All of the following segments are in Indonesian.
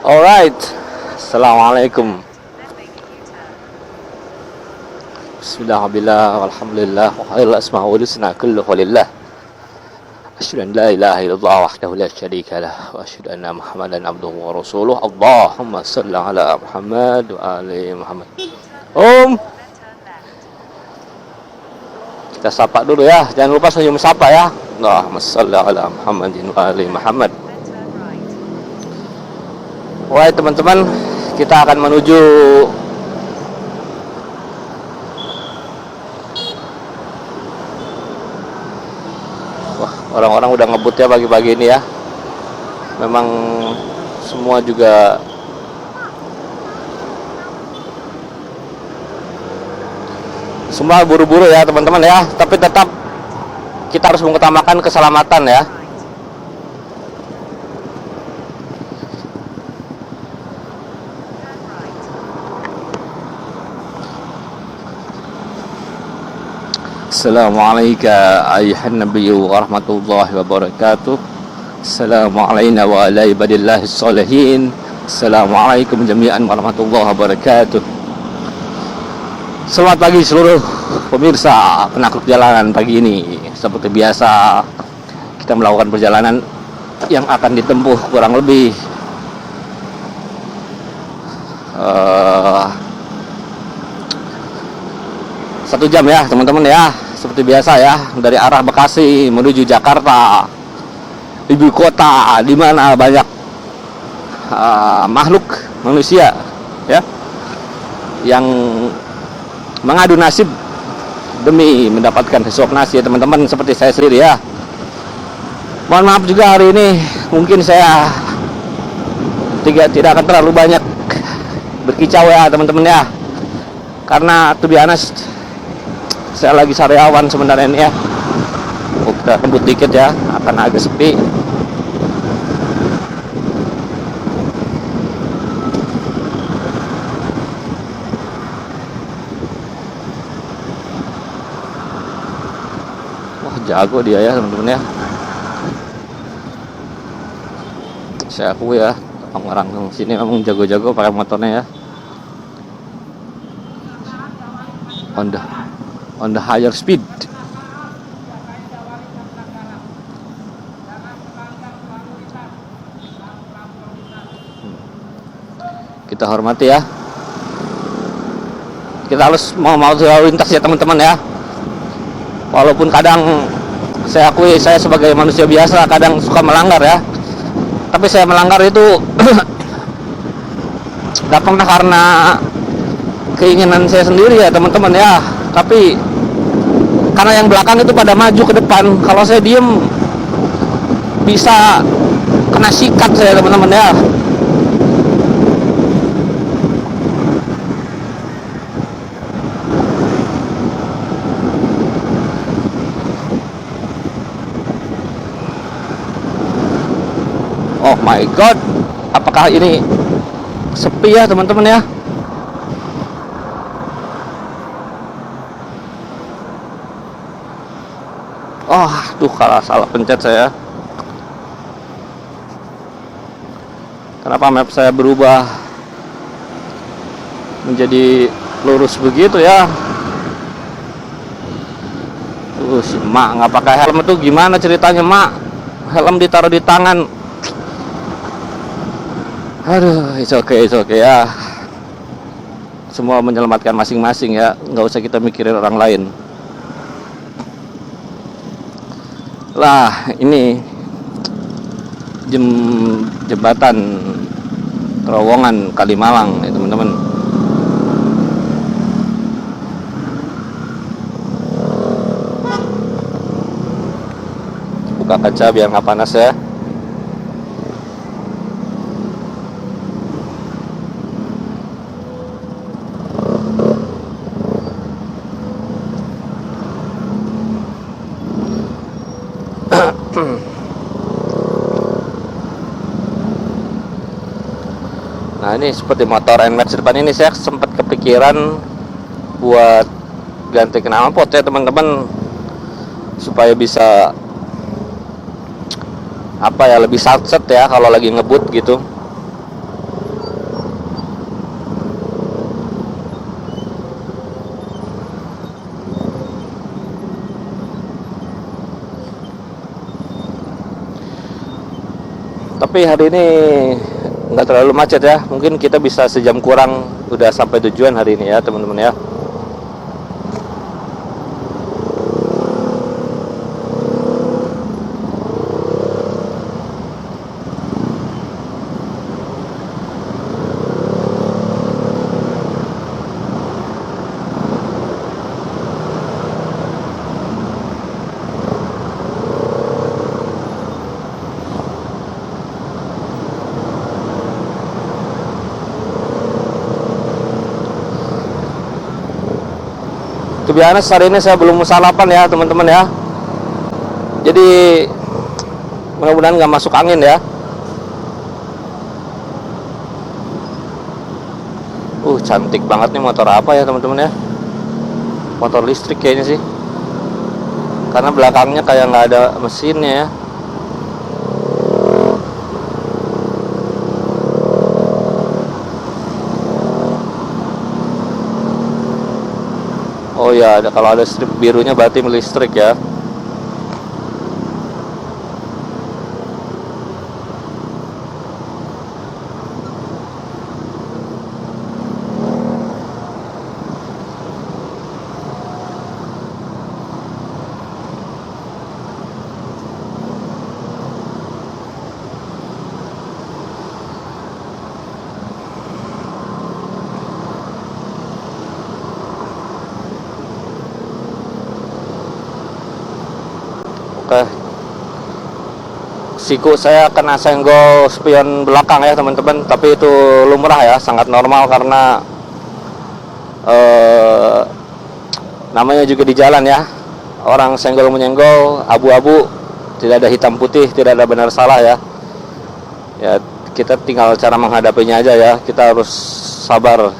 Alright, Assalamualaikum. Bismillahirrahmanirrahim. Alhamdulillah. Wa khairul asma'ul husna kulluhu lillah. Asyhadu an la ilaha illallah wahdahu la syarika lah wa asyhadu anna Muhammadan abduhu wa rasuluh. Allahumma shalli ala Muhammad wa ali Muhammad. Kita sapa dulu ya. Jangan lupa senyum sapa ya. Allahumma shalli ala Muhammadin wa ali Muhammad. Wah teman-teman, kita akan menuju orang-orang udah ngebut ya pagi-pagi ini ya. Memang semua juga semua buru-buru ya teman-teman ya. Tapi tetap kita harus mengutamakan keselamatan ya. Assalamualaikum ayuhan nabiyyu wa rahmatullahi wa barakatuh. Assalamualaikum wa ala ibadillahi sholihin. Assalamualaikum jami'an wa rahmatullahi wa barakatuh. Selamat pagi seluruh pemirsa penakluk jalanan pagi ini. Seperti biasa kita melakukan perjalanan yang akan ditempuh kurang lebih 1 jam ya teman-teman ya. Seperti biasa ya, dari arah Bekasi menuju Jakarta, ibu kota di mana banyak makhluk manusia ya yang mengadu nasib demi mendapatkan sesuap nasi ya teman-teman, seperti saya sendiri ya. Mohon maaf juga hari ini mungkin saya tidak akan terlalu banyak berkicau ya teman-teman ya, karena to be honest saya lagi sariawan sebenarnya ini ya. Kita kebut dikit ya, akan agak sepi. Wah jago dia ya teman-teman ya. Saya akui ya, orang sini memang jago-jago pakai motornya ya. On the higher speed. Kita hormati ya. Kita harus mau lalu lintas ya teman-teman ya. Walaupun kadang saya akui saya sebagai manusia biasa kadang suka melanggar ya. Tapi saya melanggar itu gak pernah karena keinginan saya sendiri ya teman-teman ya. Tapi karena yang belakang itu pada maju ke depan, kalau saya diem bisa kena sikat saya teman-teman ya. Oh my god, apakah ini sepi ya teman-teman ya? Oh, tuh kalah salah pencet saya. Kenapa map saya berubah menjadi lurus begitu ya? Si mak nggak pakai helm itu gimana ceritanya mak? Helm ditaruh di tangan. Aduh, it's okay ya. Semua menyelamatkan masing-masing ya. Nggak usah kita mikirin orang lain. Lah ini jembatan terowongan Kalimalang ya teman-teman. Buka kaca biar nggak panas ya. Nah ini seperti motor NMAX depan ini saya sempat kepikiran buat ganti knalpot ya teman-teman, supaya bisa apa ya, lebih satset ya kalau lagi ngebut gitu. tapi hari ini nggak terlalu macet ya. Mungkin kita bisa sejam kurang udah sampai tujuan hari ini ya teman-teman ya. Kebiasaan hari ini saya belum sarapan ya teman-teman ya. Jadi mudah-mudahan nggak masuk angin ya. Cantik banget nih motor apa ya teman-teman ya. Motor listrik kayaknya sih. Karena belakangnya kayak nggak ada mesinnya ya. Oh ya, kalau ada strip birunya berarti listrik ya. Oke. Siku saya kena senggol spion belakang ya teman-teman, tapi itu lumrah ya, sangat normal karena namanya juga di jalan ya. Orang senggol menyenggol, abu-abu, tidak ada hitam putih, tidak ada benar salah ya. Ya, kita tinggal cara menghadapinya aja ya. Kita harus sabar.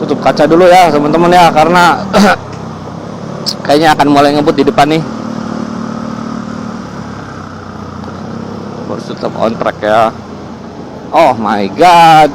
Tutup kaca dulu ya teman-teman ya, karena kayaknya akan mulai ngebut di depan nih. Harus tetap on track ya. Oh my god,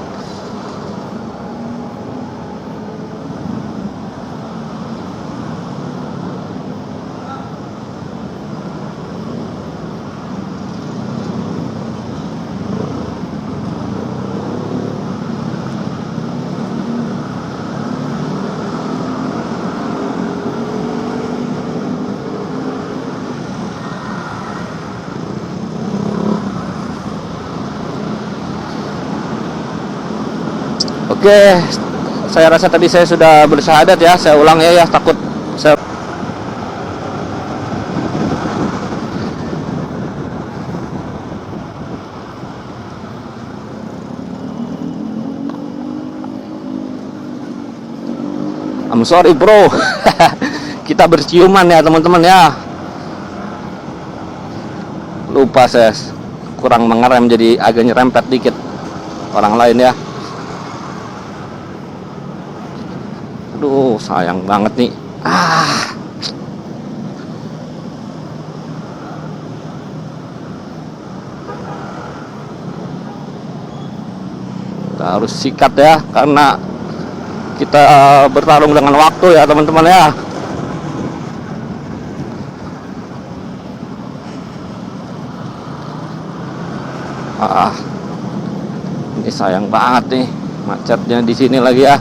oke, saya rasa tadi saya sudah bersyahadat ya. Saya ulang ya, takut saya. I'm sorry bro. Kita berciuman ya teman-teman ya. Lupa saya kurang mengerem, jadi agak nyerempet dikit orang lain ya. Aduh, sayang banget nih. Kita harus sikat ya, karena kita bertarung dengan waktu ya teman-teman ya. Ini sayang banget nih, macetnya di sini lagi ya.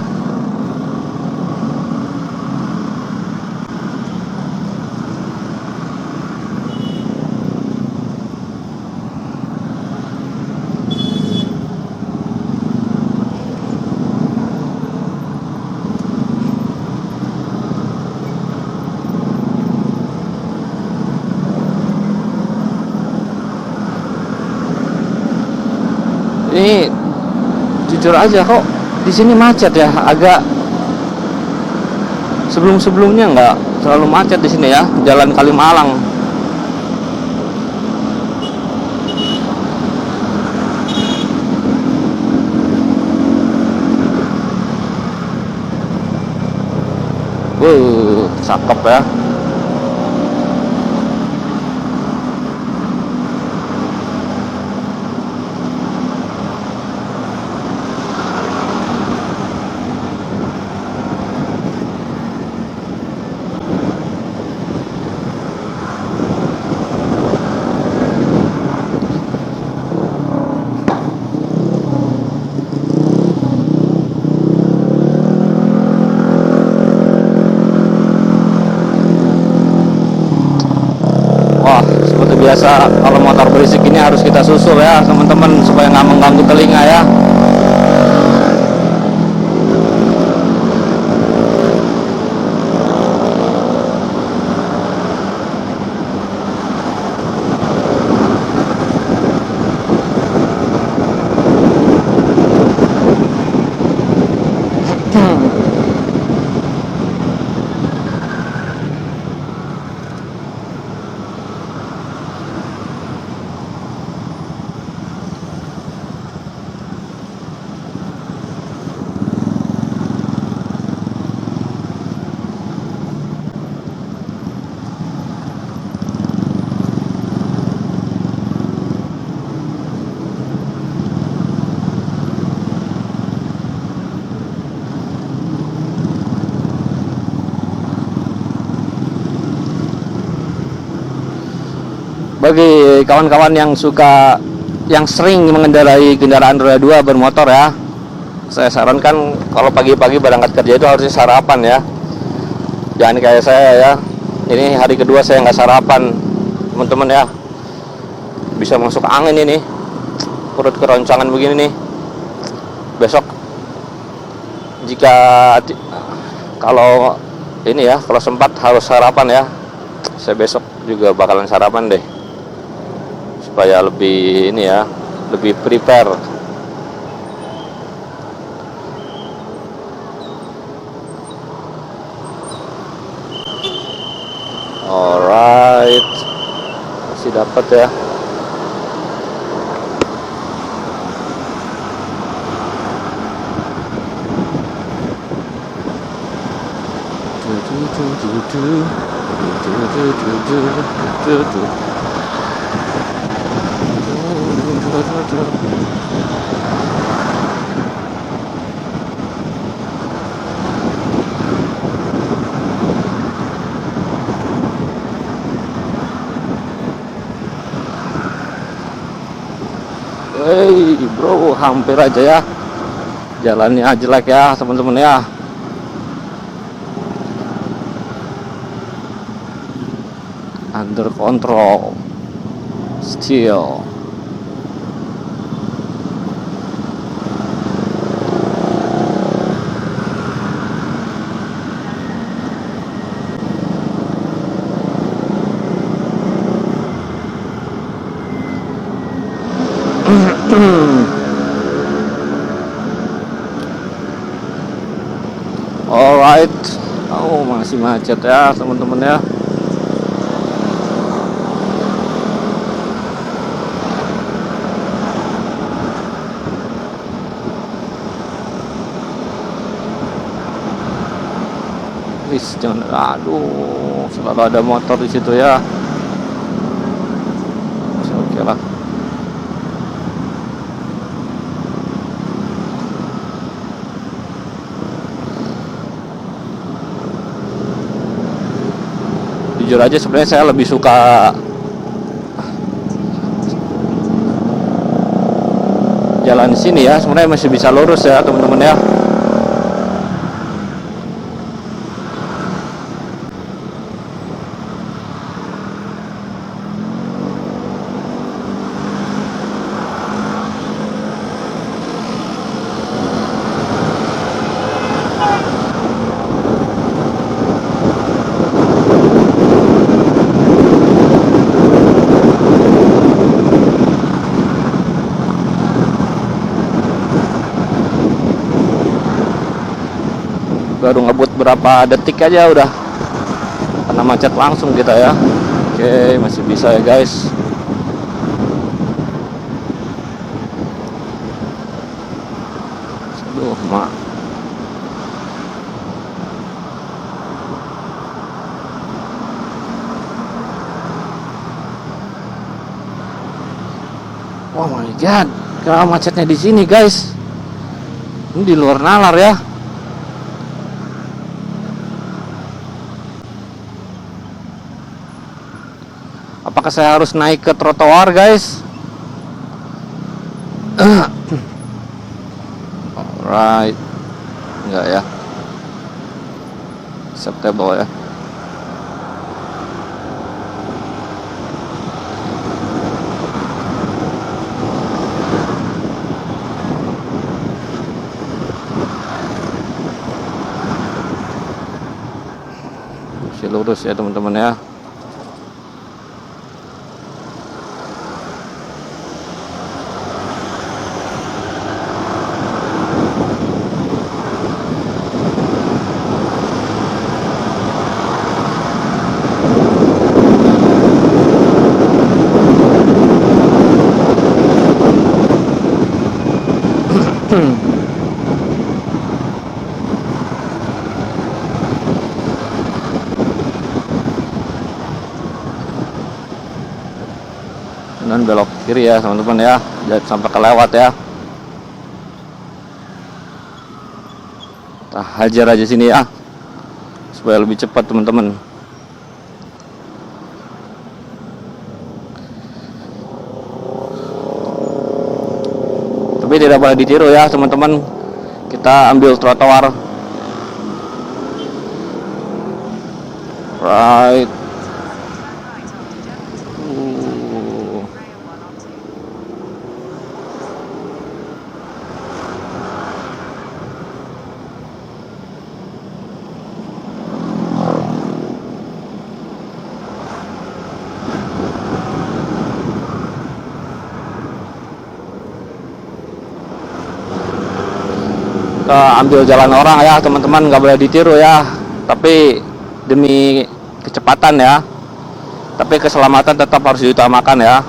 jujur aja kok di sini macet ya, agak sebelum-sebelumnya nggak terlalu macet di sini ya, Jalan Kalimalang. Cakep ya. Wah, seperti biasa kalau motor berisik ini harus kita susul ya teman-teman, supaya nggak mengganggu telinga ya. Bagi kawan-kawan yang sering mengendarai kendaraan roda 2 bermotor ya, saya sarankan kalau pagi-pagi berangkat kerja itu harusnya sarapan ya. Jangan kayak saya ya, ini hari kedua saya nggak sarapan teman-teman ya, bisa masuk angin ini, perut keroncongan begini nih. Besok jika kalau ini ya, kalau sempat harus sarapan ya, saya besok juga bakalan sarapan deh, supaya lebih ini ya, lebih prepare. Alright, masih dapat ya. Hey bro, hampir aja ya, jalannya jelek ya teman-teman ya. Under control still. Alright, oh masih macet ya teman-teman ya. Wis jangan, aduh, selalu ada motor di situ ya. Oke lah. Jujur aja sebenarnya saya lebih suka jalan sini ya, sebenarnya masih bisa lurus ya teman-teman ya. baru ngebut berapa detik aja udah kena macet langsung kita ya. Oke, masih bisa ya guys. Aduh, mak. Oh my god, kenapa macetnya di sini guys? Ini di luar nalar ya. Apakah saya harus naik ke trotoar guys? Alright, enggak ya, acceptable ya. Masih lurus ya teman-teman ya. Dan belok kiri ya teman-teman ya, jangan sampai kelewat ya. Kita hajar aja sini ya, supaya lebih cepat teman-teman. Tapi tidak boleh ditiru ya teman-teman, kita ambil trotoar. Right. Kita ambil jalan orang ya teman-teman, nggak boleh ditiru ya, tapi demi kecepatan ya, tapi keselamatan tetap harus diutamakan ya.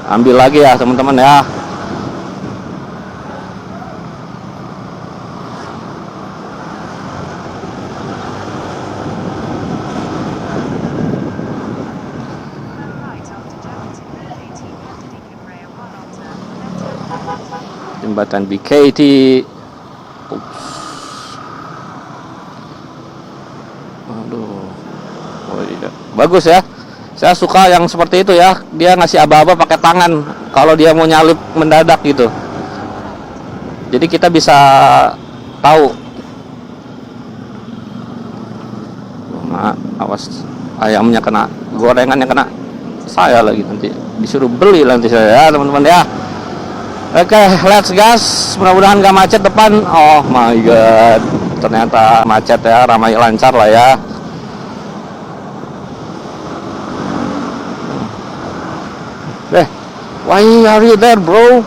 Ambil lagi ya teman-teman ya. Jembatan BKT. Aduh. Oh iya. Bagus ya. Saya suka yang seperti itu ya. Dia ngasih aba-aba pakai tangan kalau dia mau nyalip mendadak gitu. Jadi kita bisa tahu. Nah, awas ayamnya kena, gorengannya kena saya lagi, nanti disuruh beli nanti saya ya teman-teman ya. Oke, let's gas. Mudah-mudahan gak macet depan. Oh my god, ternyata macet ya, ramai lancar lah ya. Why are you there bro?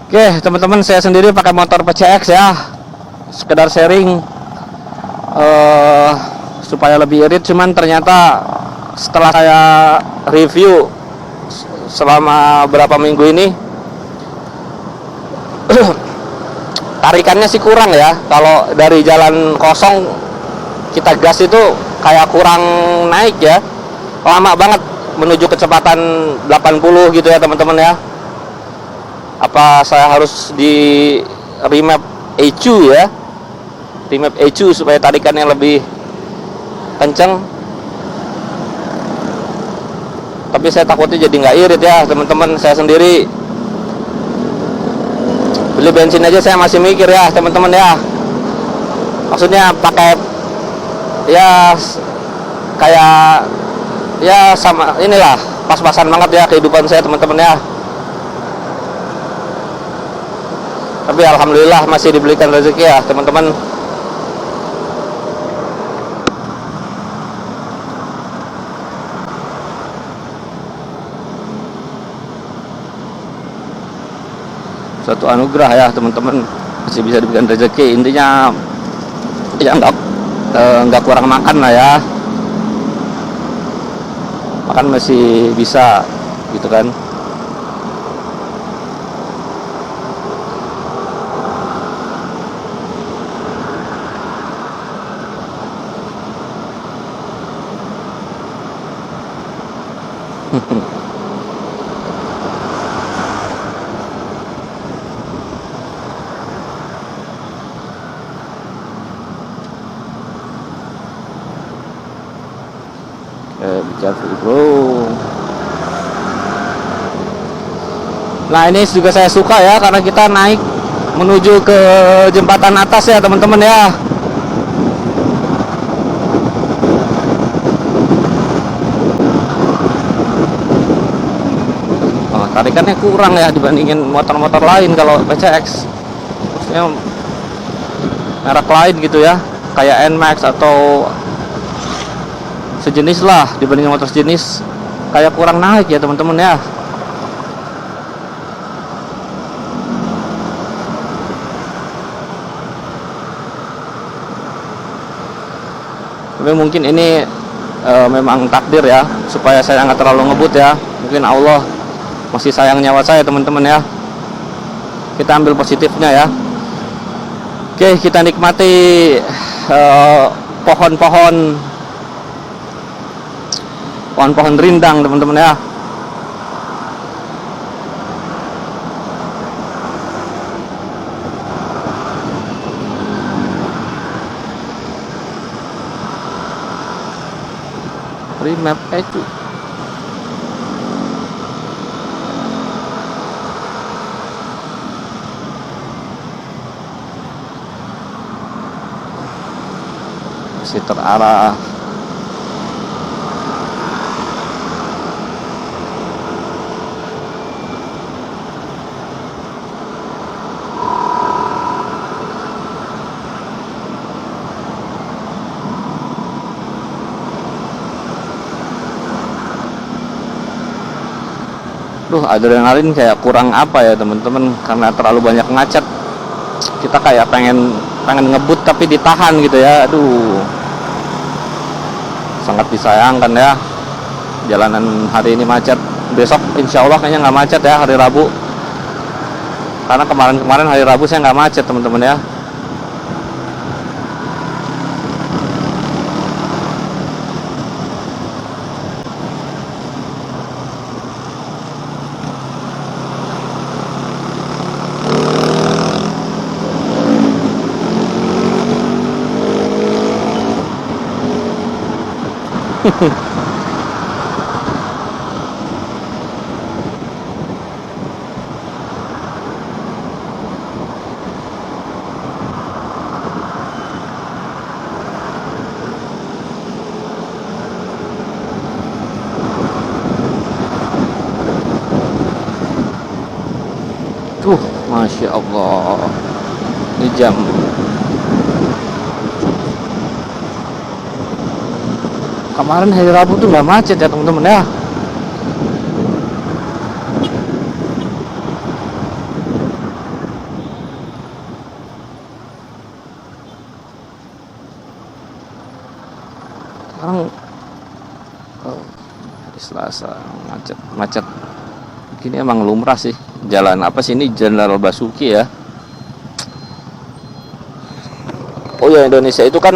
Oke teman-teman, saya sendiri pakai motor PCX ya, sekedar sharing supaya lebih irit. Cuman ternyata setelah saya review selama berapa minggu ini tarikannya sih kurang ya. Kalau dari jalan kosong kita gas itu kayak kurang naik ya, lama banget menuju kecepatan 80 gitu ya teman-teman ya. Apa saya harus di remap ECU ya, remap ECU supaya tarikannya lebih kenceng. Tapi saya takutnya jadi nggak irit ya teman-teman. Saya sendiri beli bensin aja saya masih mikir ya teman-teman ya. Maksudnya pakai ya kayak ya sama inilah, pas-pasan banget ya kehidupan saya teman-teman ya. Tapi alhamdulillah masih diberikan rezeki ya teman-teman. Suatu anugerah ya teman-teman, masih bisa diberikan rezeki. Intinya ya nggak kurang makan lah ya, makan masih bisa gitu kan. Be careful bro. Nah ini juga saya suka ya, karena kita naik menuju ke jembatan atas ya teman-teman ya. Oh, tarikannya kurang ya dibandingin motor-motor lain kalau PCX. Maksudnya merek lain gitu ya, kayak NMAX atau sejenis lah, dibandingin motor sejenis kayak kurang naik ya teman-teman ya. Tapi mungkin ini memang takdir ya, supaya saya nggak terlalu ngebut ya. Mungkin Allah masih sayang nyawa saya teman-teman ya. Kita ambil positifnya ya. Oke, kita nikmati pohon-pohon rindang teman-teman ya. Remap itu masih terarah. Duh, adrenalin kayak kurang apa ya teman-teman, karena terlalu banyak ngacet. Kita kayak pengen ngebut tapi ditahan gitu ya. Aduh, sangat disayangkan ya. Jalanan hari ini macet. Besok insya Allah kayaknya nggak macet ya, hari Rabu. Karena kemarin hari Rabu saya nggak macet teman-teman ya. Masya Allah, ini jam kemarin hari Rabu tuh nggak macet ya teman-teman ya. Sekarang hari Selasa macet gini emang lumrah sih. Jalan apa sih ini, Jenderal Basuki ya. Oh ya, Indonesia itu kan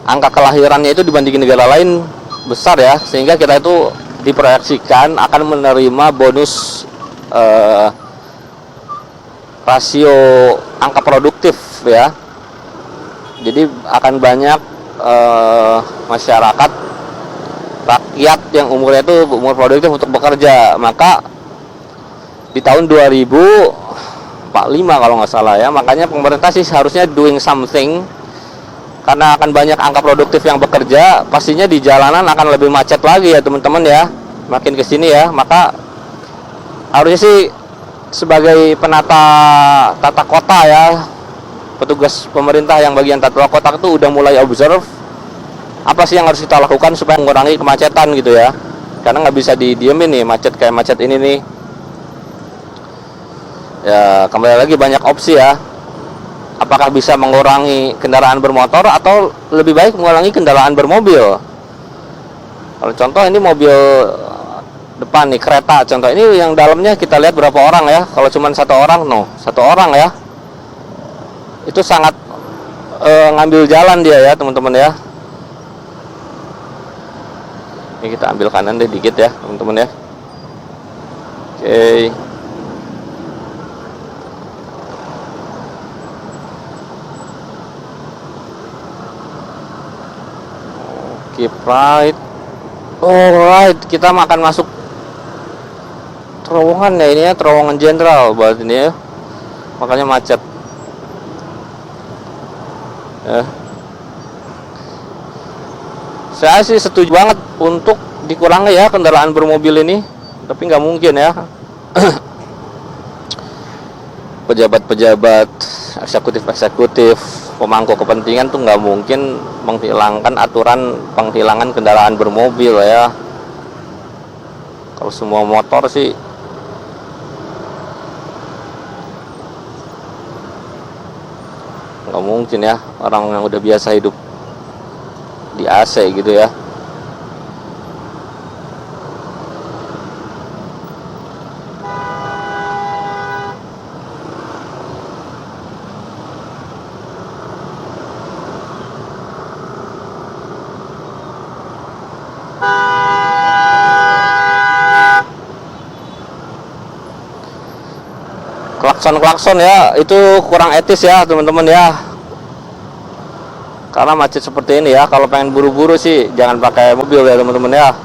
angka kelahirannya itu dibandingin negara lain besar ya, sehingga kita itu diproyeksikan akan menerima bonus rasio angka produktif ya. Jadi akan banyak masyarakat rakyat yang umurnya itu umur produktif untuk bekerja. Maka di tahun 2045 kalau nggak salah ya, makanya pemerintah sih harusnya doing something, karena akan banyak angka produktif yang bekerja, pastinya di jalanan akan lebih macet lagi ya teman-teman ya, makin kesini ya. Maka harusnya sih sebagai penata tata kota ya, petugas pemerintah yang bagian tata kota itu udah mulai observe apa sih yang harus kita lakukan supaya mengurangi kemacetan gitu ya, karena nggak bisa didiemin nih macet kayak macet ini nih ya. Kembali lagi banyak opsi ya, apakah bisa mengurangi kendaraan bermotor atau lebih baik mengurangi kendaraan bermobil. Kalau contoh ini mobil depan nih, kereta contoh ini, yang dalamnya kita lihat berapa orang ya. Kalau cuma satu orang ya, itu sangat ngambil jalan dia ya teman-teman ya. Ini kita ambil kanan deh dikit ya teman-teman ya. Oke. Keep right. Alright, kita akan masuk terowongan ya, ini ya, terowongan jenderal buat ini ya. Makanya macet. Ya. Saya sih setuju banget untuk dikurangi ya kendaraan bermobil ini, tapi nggak mungkin ya. Pejabat-pejabat eksekutif, pemangku kepentingan tuh nggak mungkin menghilangkan aturan penghilangan kendaraan bermobil ya. Kalau semua motor sih nggak mungkin ya, orang yang udah biasa hidup di AC gitu ya. Klakson ya, itu kurang etis ya teman-teman ya, karena macet seperti ini ya. Kalau pengen buru-buru sih jangan pakai mobil ya teman-teman ya.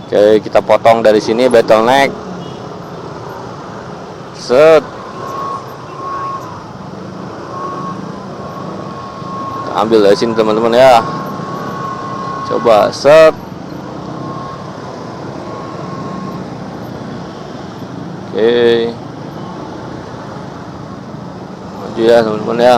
Oke, kita potong dari sini bottleneck. Set. Kita ambil dari sini teman-teman ya. Coba set. Oke. Maju ya teman-teman ya.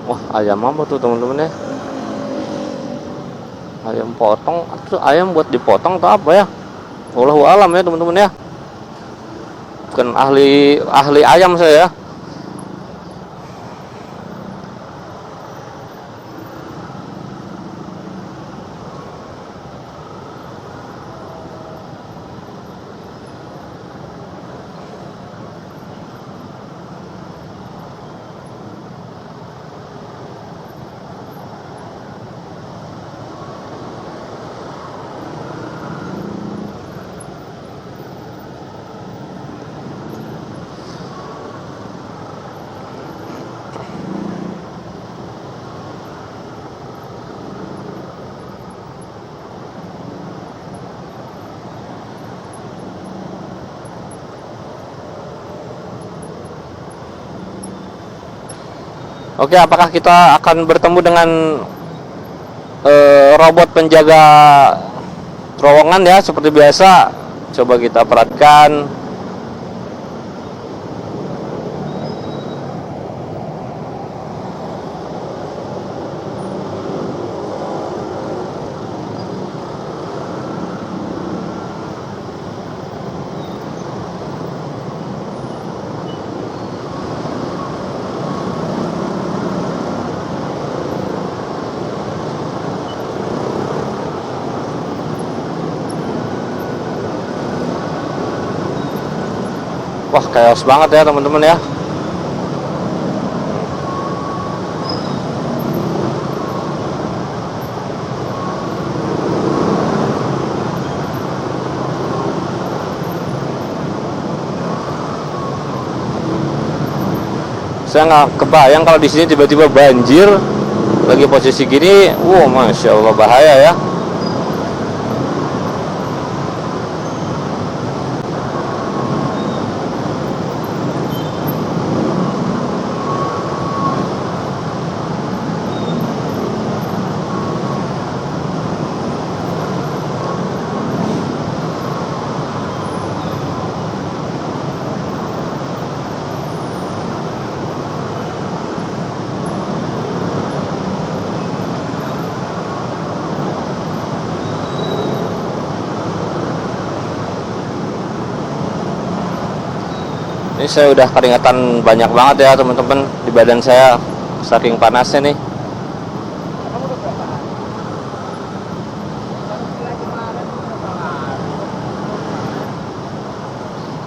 Wah, ayam apa tuh teman-teman ya? Ayam potong, itu ayam buat dipotong atau apa ya? Wallahu alam ya teman-teman ya. Bukan ahli ayam saya ya. Oke, apakah kita akan bertemu dengan robot penjaga terowongan ya seperti biasa? Coba kita perhatikan. Wah, chaos banget ya teman-teman ya. Saya nggak kebayang kalau di sini tiba-tiba banjir lagi posisi gini. Wow, masya Allah, bahaya ya. Ini saya udah keringatan banyak banget ya teman-teman di badan saya, saking panasnya nih.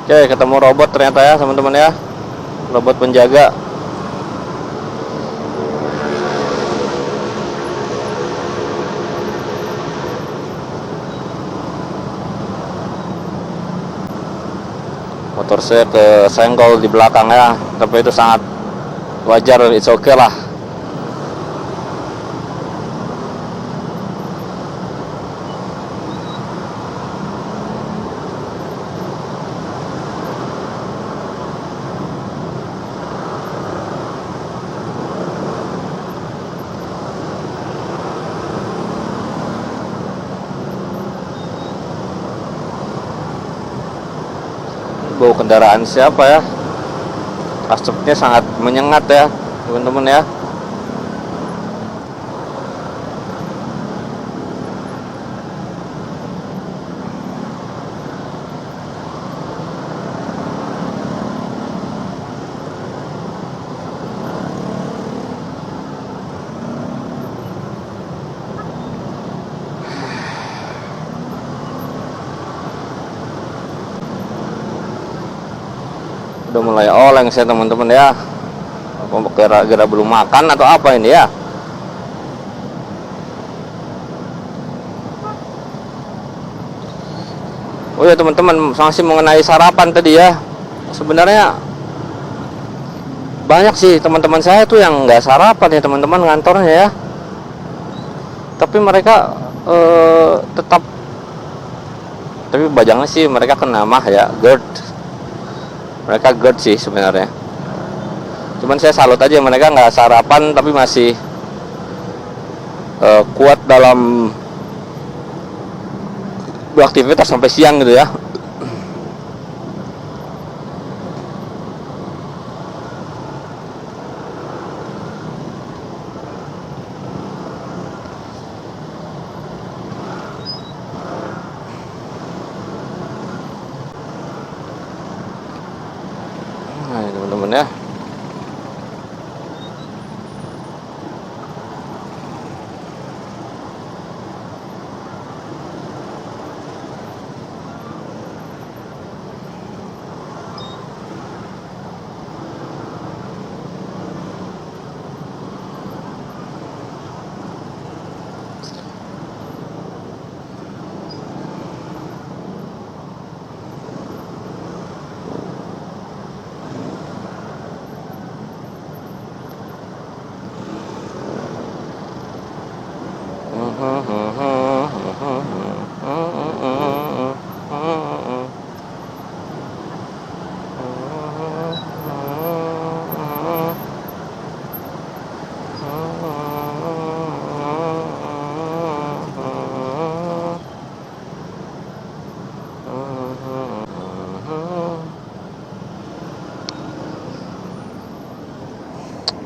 Oke, ketemu robot ternyata ya teman-teman ya, robot penjaga. Motor saya kesenggol di belakang ya, tapi itu sangat wajar, it's okay lah. Bau kendaraan siapa ya, asapnya sangat menyengat ya teman-teman ya. Udah mulai oleng saya teman-teman ya. Apa kira-kira belum makan atau apa ini ya? Oh ya teman-teman, masih mengenai sarapan tadi ya. Sebenarnya banyak sih teman-teman saya tuh yang nggak sarapan ya teman-teman ngantornya ya. Tapi mereka tetap, tapi bajangnya sih mereka kena mah ya, GERD. Mereka GERD sih sebenarnya. Cuman saya salut aja, mereka nggak sarapan tapi masih kuat dalam beraktivitas sampai siang gitu ya. Nah, ini teman-teman ya.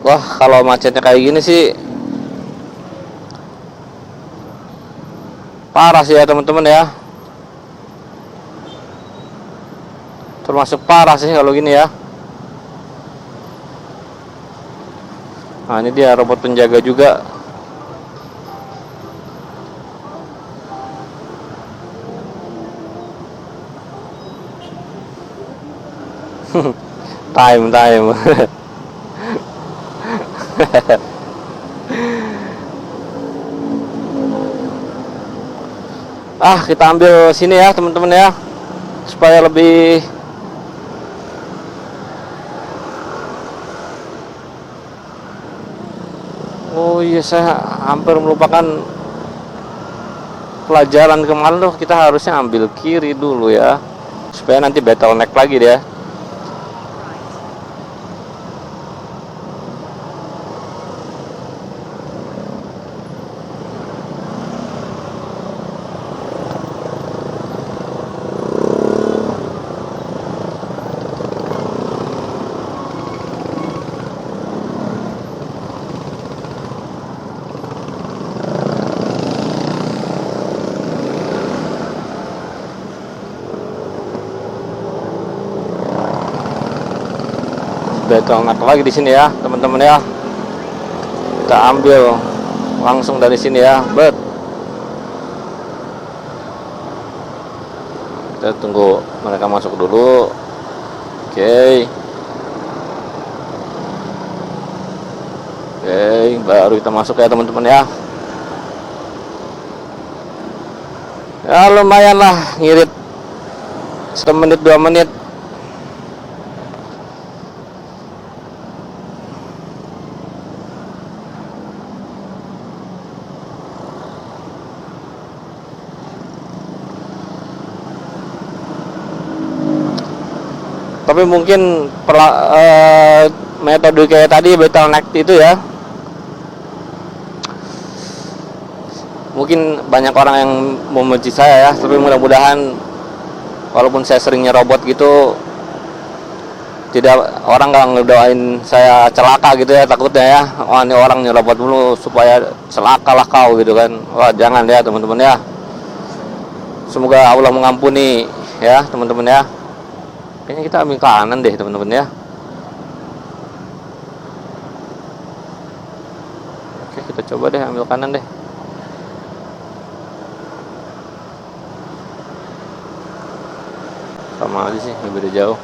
Wah, kalau macetnya kayak gini sih parah sih ya teman-teman ya. Termasuk parah sih kalau gini ya. Nah, ini dia robot penjaga juga. Time. Kita ambil sini ya teman-teman ya, supaya lebih oh iya, saya hampir melupakan pelajaran kemarin tuh, kita harusnya ambil kiri dulu ya, supaya nanti bottleneck lagi deh. Bottleneck lagi di sini ya teman-teman ya. Kita ambil langsung dari sini ya, kita tunggu mereka masuk dulu. Oke, baru kita masuk ya teman-teman ya. Ya lumayan lah, ngirit 1 menit 2 menit. Tapi mungkin metode kayak tadi bottleneck itu ya, mungkin banyak orang yang membenci saya ya. Tapi mudah-mudahan walaupun saya seringnya robot gitu, tidak, orang nggak ngedoain saya celaka gitu ya, takutnya ya, oh ini orang nyerobot dulu supaya celaka lah kau gitu kan. Wah jangan ya teman-teman ya, semoga Allah mengampuni ya teman-teman ya. Kayaknya kita ambil kanan deh teman-teman ya. Oke, kita coba deh ambil kanan deh. Sama aja sih, nggak beda jauh.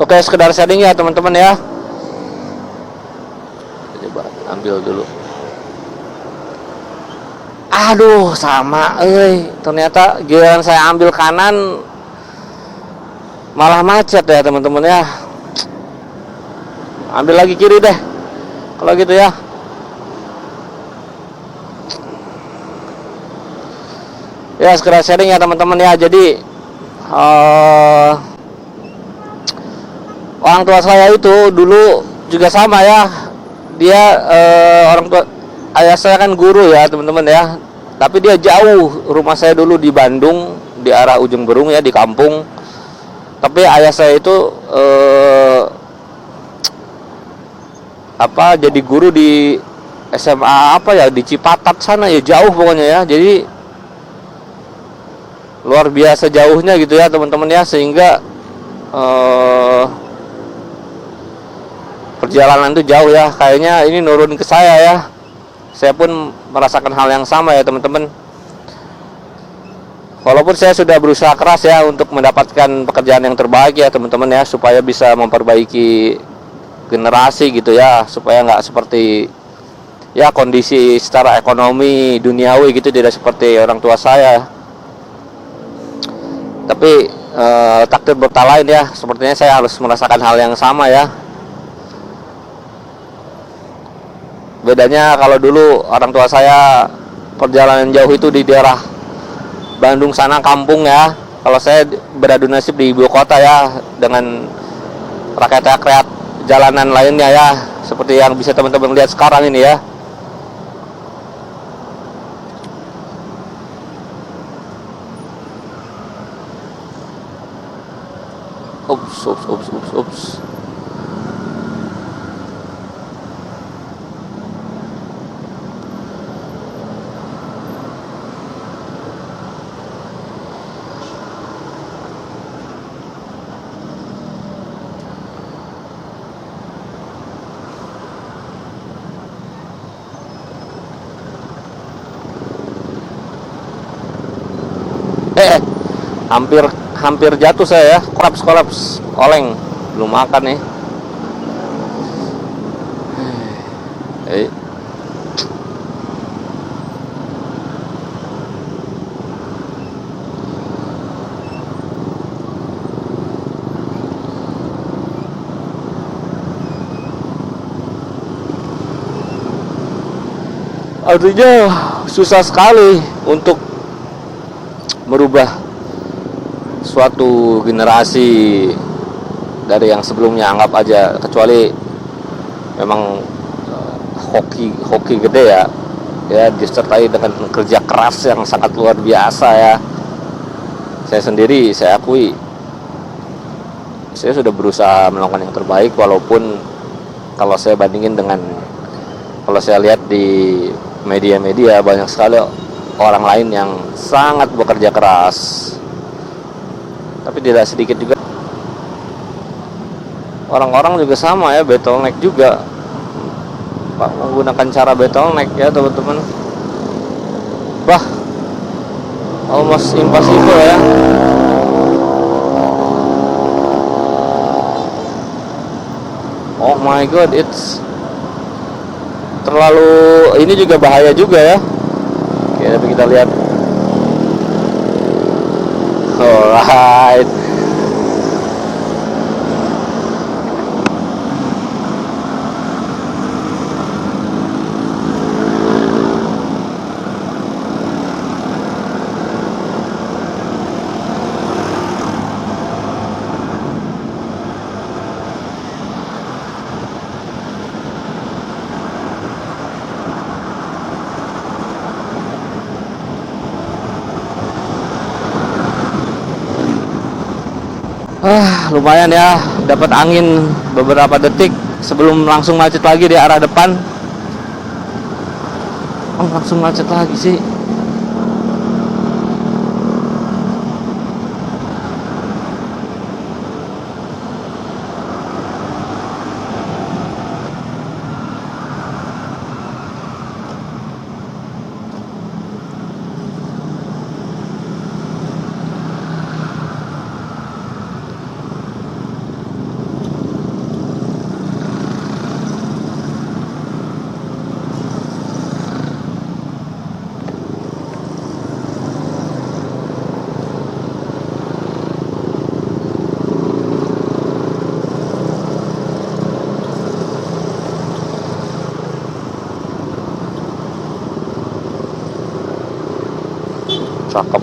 Oke, sekedar shading ya teman-teman ya. Coba ambil dulu. Aduh, sama ternyata giliran saya ambil kanan malah macet ya teman-teman ya. Ambil lagi kiri deh kalau gitu ya. Ya, sekedar sharing ya teman-teman ya. Jadi orang tua saya itu dulu juga sama ya. Dia orang tua ayah saya kan guru ya teman-teman ya. Tapi dia jauh, rumah saya dulu di Bandung, di arah Ujung Berung ya, di kampung. Tapi ayah saya itu jadi guru di SMA di Cipatat sana ya, jauh pokoknya ya. Jadi luar biasa jauhnya gitu ya teman-teman ya, sehingga perjalanan itu jauh ya. Kayaknya ini nurun ke saya ya. Saya pun merasakan hal yang sama ya teman-teman. Walaupun saya sudah berusaha keras ya untuk mendapatkan pekerjaan yang terbaik ya teman-teman ya, supaya bisa memperbaiki generasi gitu ya, supaya nggak seperti ya kondisi secara ekonomi duniawi gitu, tidak seperti orang tua saya. Tapi takdir berkata lain ya, sepertinya saya harus merasakan hal yang sama ya. Bedanya kalau dulu orang tua saya perjalanan jauh itu di daerah Bandung sana, kampung ya. Kalau saya beradu nasib di ibu kota ya, dengan rakyat-rakyat jalanan lainnya ya, seperti yang bisa teman-teman lihat sekarang ini ya. Ups. hampir hampir jatuh saya ya, kolaps oleng, belum makan nih. Eh, artinya susah sekali untuk merubah suatu generasi dari yang sebelumnya, anggap aja, kecuali memang hoki gede ya disertai dengan kerja keras yang sangat luar biasa ya. Saya sendiri, saya akui, saya sudah berusaha melakukan yang terbaik, walaupun kalau saya bandingin dengan, kalau saya lihat di media-media, banyak sekali orang lain yang sangat bekerja keras, tapi tidak sedikit juga orang-orang juga sama ya, bottleneck juga, Pak, menggunakan cara bottleneck ya teman-teman. Wah, almost impossible ya. Oh my god, it's terlalu, ini juga bahaya juga ya. Oke, tapi kita lihat. Alright. Lumayan ya, dapat angin beberapa detik sebelum langsung macet lagi di arah depan. Oh, langsung macet lagi sih. Cakep.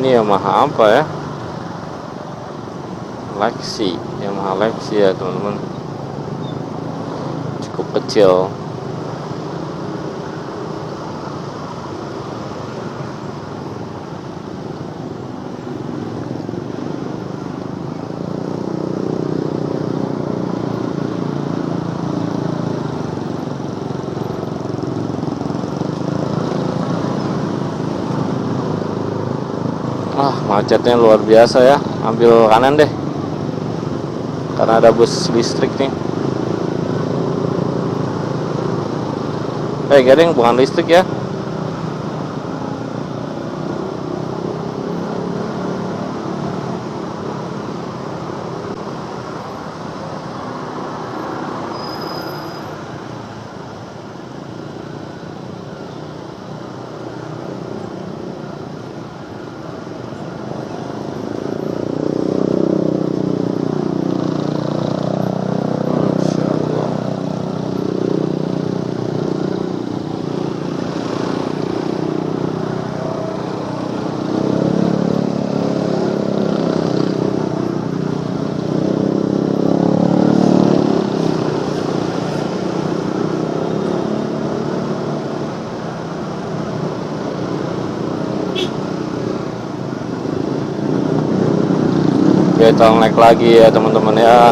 Ini Yamaha apa ya? Lexi, Yamaha Lexi ya teman-teman. Cukup kecil. Macetnya luar biasa ya. Ambil kanan deh, karena ada bus listrik nih. Gading, bukan listrik ya. Kita naik lagi ya teman-teman ya.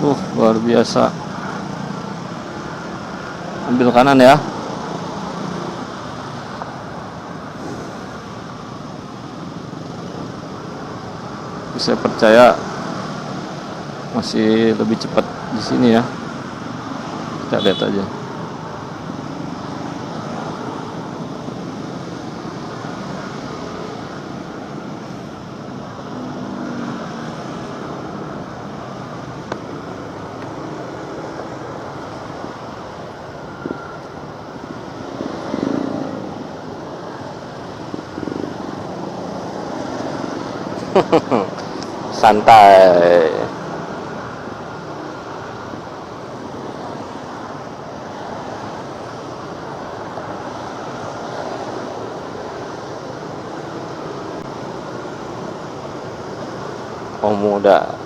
Luar biasa. Ambil kanan ya. Saya percaya masih lebih cepat di sini ya. Kita lihat aja. Santai. Muda.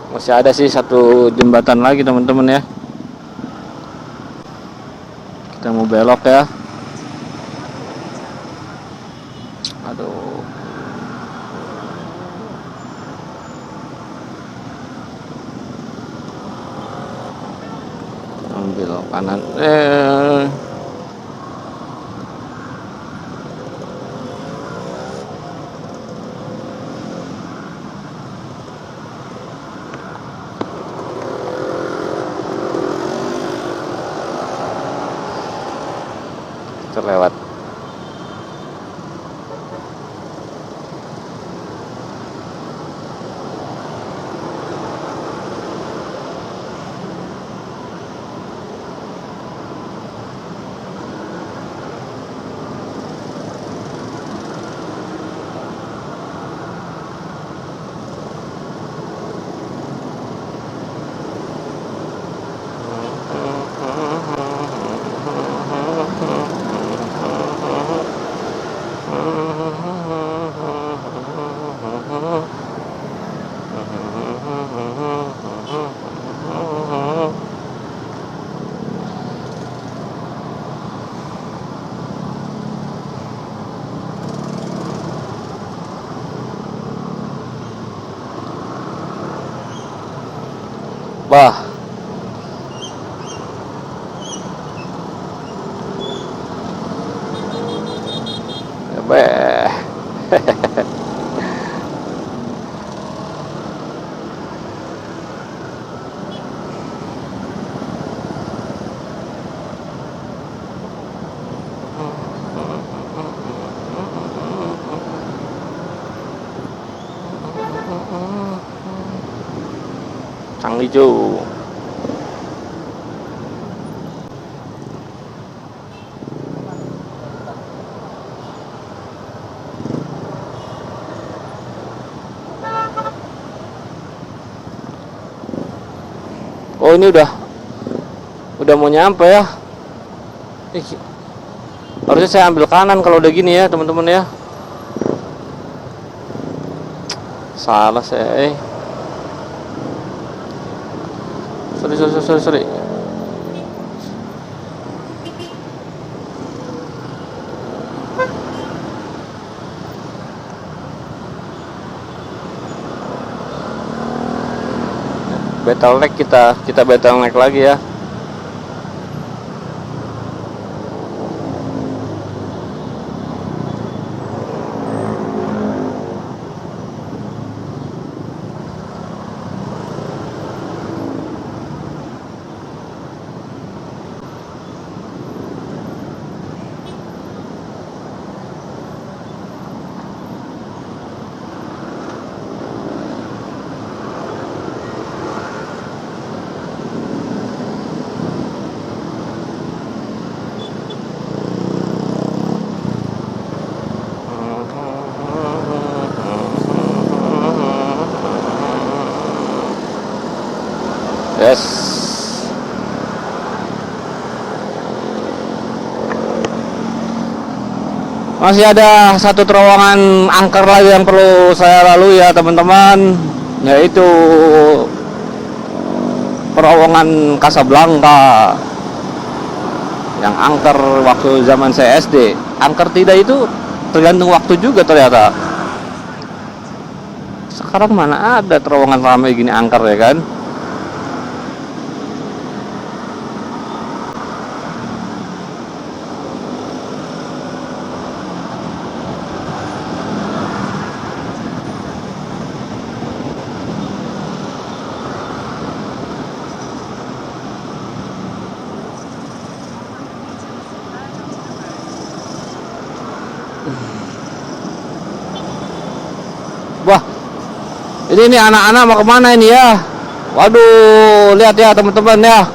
Masih ada sih satu jembatan lagi teman-teman ya. Kita mau belok ya. Aduh. Ambil kanan. Terlewat. Bah. Beh. Sang hijau. Oh, ini udah mau nyampe ya. Harusnya saya ambil kanan kalau udah gini ya teman-teman ya. Salah saya. Sorry. Bottleneck kita bottleneck lagi ya. Yes. Masih ada satu terowongan angker lagi yang perlu saya lalui ya teman-teman, yaitu terowongan Casablanca yang angker waktu zaman saya SD. Angker tidak itu tergantung waktu juga ternyata. Sekarang mana ada terowongan ramai gini angker ya kan? Wah, ini anak-anak mau kemana ini ya? Waduh, lihat ya teman-teman ya.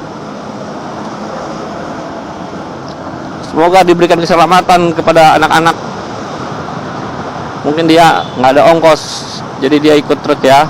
Semoga diberikan keselamatan kepada anak-anak. Mungkin dia nggak ada ongkos, jadi dia ikut truk ya.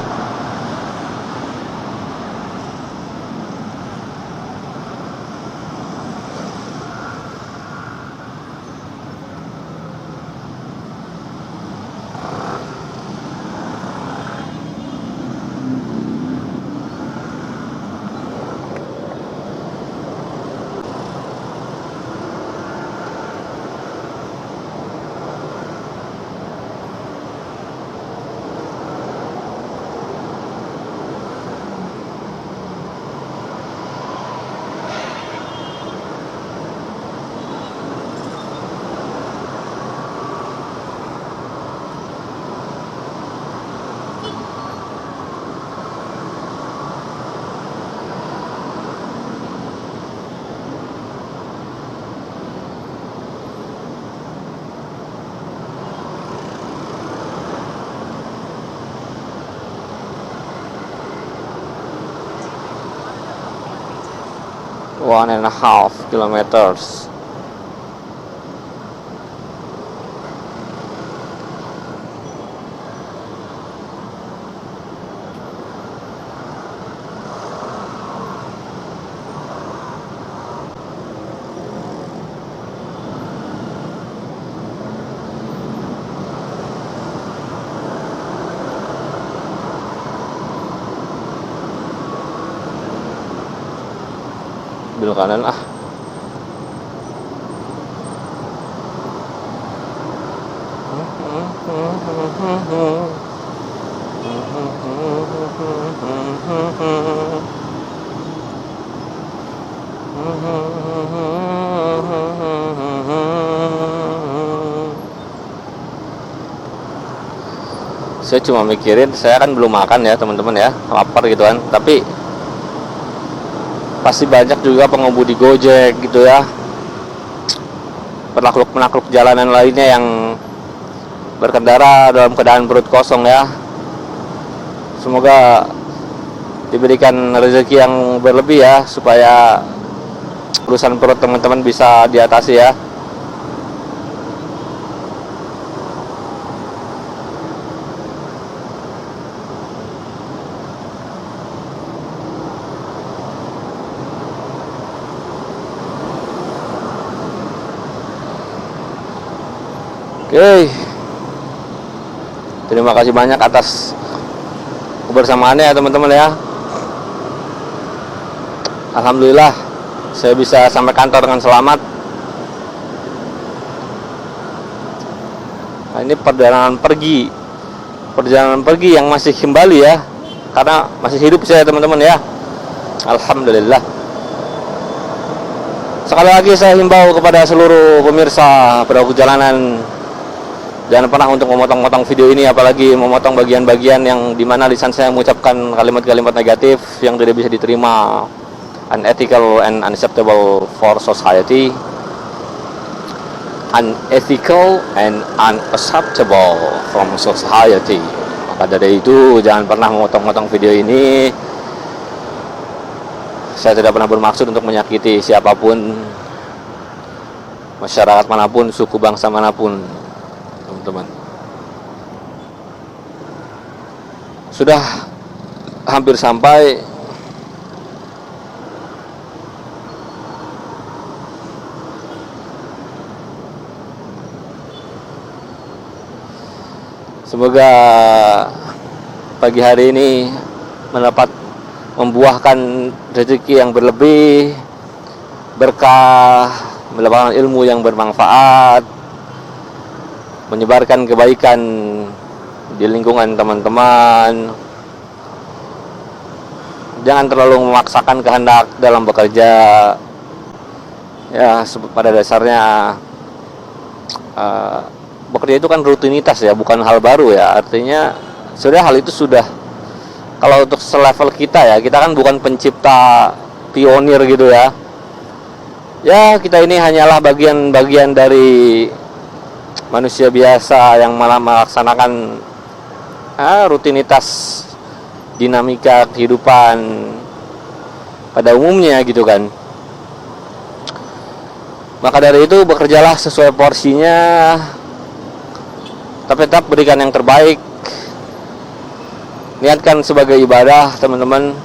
One and a half kilometers. Belok kanan ah. Saya cuma mikirin, saya kan belum makan ya teman-teman ya, lapar gitu kan, tapi pasti banyak juga pengemudi Gojek gitu ya, penakluk jalanan lainnya yang berkendara dalam keadaan perut kosong ya. Semoga diberikan rezeki yang berlebih ya, supaya urusan perut teman-teman bisa diatasi ya. Oke, terima kasih banyak atas kebersamaannya ya teman-teman ya. Alhamdulillah saya bisa sampai kantor dengan selamat. Nah, ini perjalanan pergi yang masih kembali ya, karena masih hidup saya teman-teman ya. Alhamdulillah. Sekali lagi saya himbau kepada seluruh pemirsa perahu jalanan, jangan pernah untuk memotong-motong video ini, apalagi memotong bagian-bagian yang dimana lisan saya mengucapkan kalimat-kalimat negatif yang tidak bisa diterima, unethical and unacceptable for society, unethical and unacceptable from society. Maka dari itu jangan pernah memotong-motong video ini. Saya tidak pernah bermaksud untuk menyakiti siapapun, masyarakat manapun, suku bangsa manapun. Teman-teman, sudah hampir sampai. Semoga pagi hari ini membuahkan rezeki yang berlebih, berkah, mendapatkan ilmu yang bermanfaat, menyebarkan kebaikan di lingkungan teman-teman. Jangan terlalu memaksakan kehendak dalam bekerja. Ya, pada dasarnya bekerja itu kan rutinitas ya, bukan hal baru ya. Artinya sudah hal itu sudah, kalau untuk selevel kita ya, kita kan bukan pencipta pionir gitu ya. Ya, kita ini hanyalah bagian-bagian dari manusia biasa yang malah melaksanakan rutinitas dinamika kehidupan pada umumnya gitu kan. Maka dari itu bekerjalah sesuai porsinya, tapi tetap berikan yang terbaik. Niatkan sebagai ibadah teman-teman.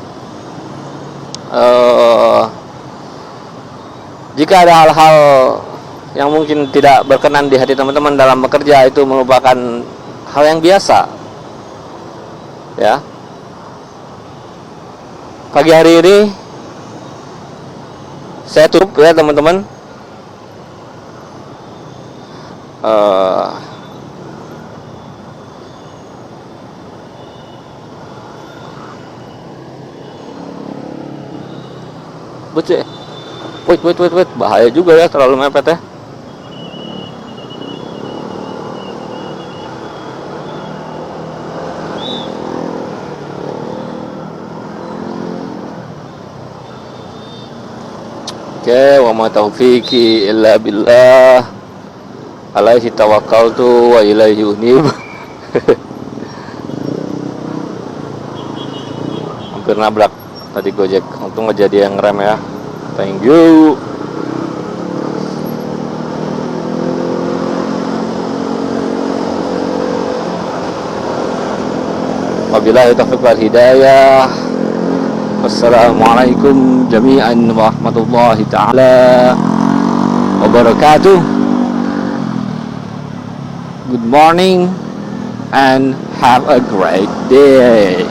Jika ada hal-hal yang mungkin tidak berkenan di hati teman-teman dalam bekerja, itu merupakan hal yang biasa ya. Pagi hari ini saya tutup ya teman-teman. Wait, bahaya juga ya terlalu mepet ya. Oke, wa ma taufiqi illa billah. Alaihi tawakkaltu wa ilaihi unib. Hampir nabrak tadi Gojek. Untung nggak jadi yang rem ya. Thank you. Wabillahi taufiq wal hidayah. Wassalamualaikum jami'an warahmatullahi ta'ala wabarakatuh. Good morning and have a great day.